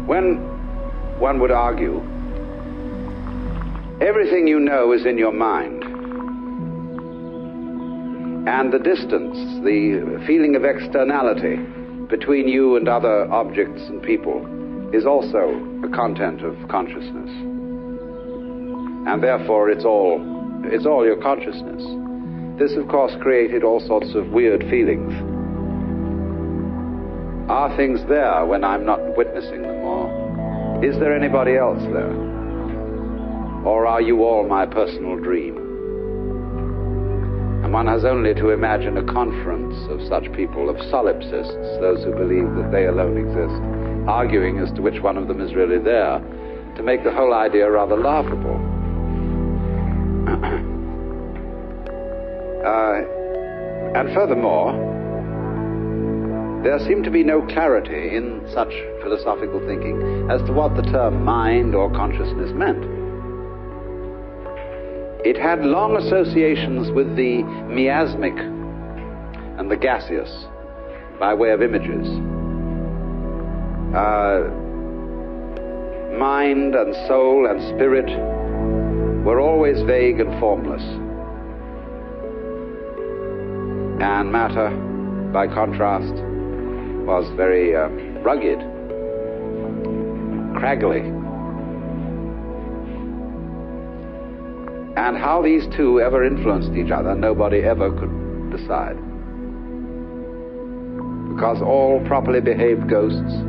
When one would argue, everything you know is in your mind, and the distance, the feeling of externality between you and other objects and people is also a content of consciousness. And therefore it's all your consciousness. This, of course, created all sorts of weird feelings. Are things there when I'm not witnessing them, or is there anybody else there? Or are you all my personal dream? And one has only to imagine a conference of such people, of solipsists, those who believe that they alone exist, arguing as to which one of them is really there, to make the whole idea rather laughable. And furthermore, there seemed to be no clarity in such philosophical thinking as to what the term mind or consciousness meant. It had long associations with the miasmic and the gaseous by way of images. Mind and soul and spirit were always vague and formless. And matter, by contrast, was very rugged, craggly. And how these two ever influenced each other, nobody ever could decide. Because all properly behaved ghosts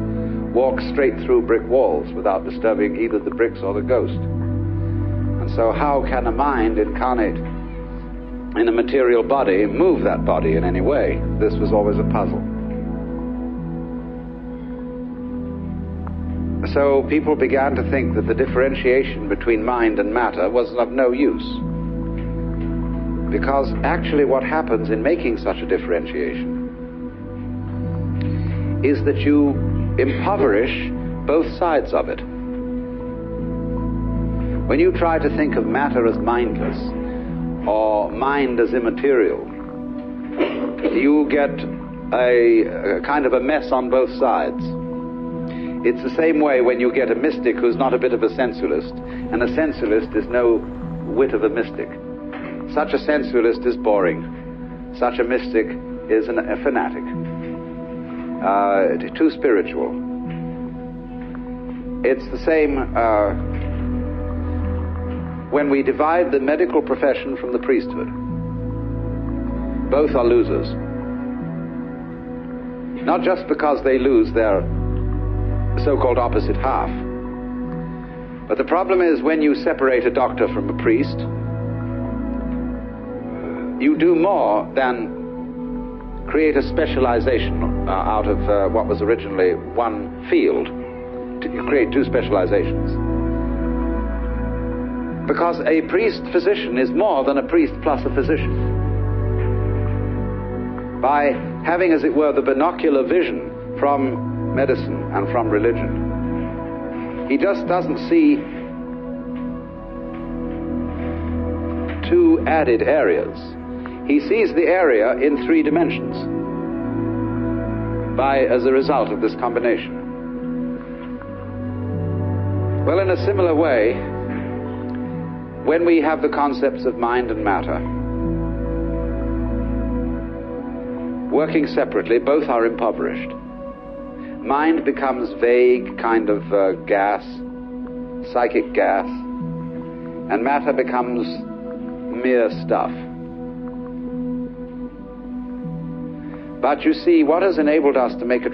walk straight through brick walls without disturbing either the bricks or the ghost. And so how can a mind incarnate in a material body move that body in any way? This was always a puzzle. So people began to think that the differentiation between mind and matter was of no use. Because actually what happens in making such a differentiation is that you impoverish both sides of it. When you try to think of matter as mindless, or mind as immaterial, you get a kind of a mess on both sides. It's the same way when you get a mystic who's not a bit of a sensualist, and a sensualist is no whit of a mystic. Such a sensualist is boring. Such a mystic is a fanatic. Too spiritual. It's the same when we divide the medical profession from the priesthood. Both are losers. Not just because they lose their so-called opposite half, but the problem is when you separate a doctor from a priest, you do more than create a specialization out of what was originally one field. You create two specializations. Because a priest-physician is more than a priest plus a physician. By having, as it were, the binocular vision from medicine and from religion, he just doesn't see two added areas. He sees the area in three dimensions as a result of this combination. Well, in a similar way, when we have the concepts of mind and matter working separately, both are impoverished. Mind becomes vague, kind of gas, psychic gas, and matter becomes mere stuff. But you see, what has enabled us to make a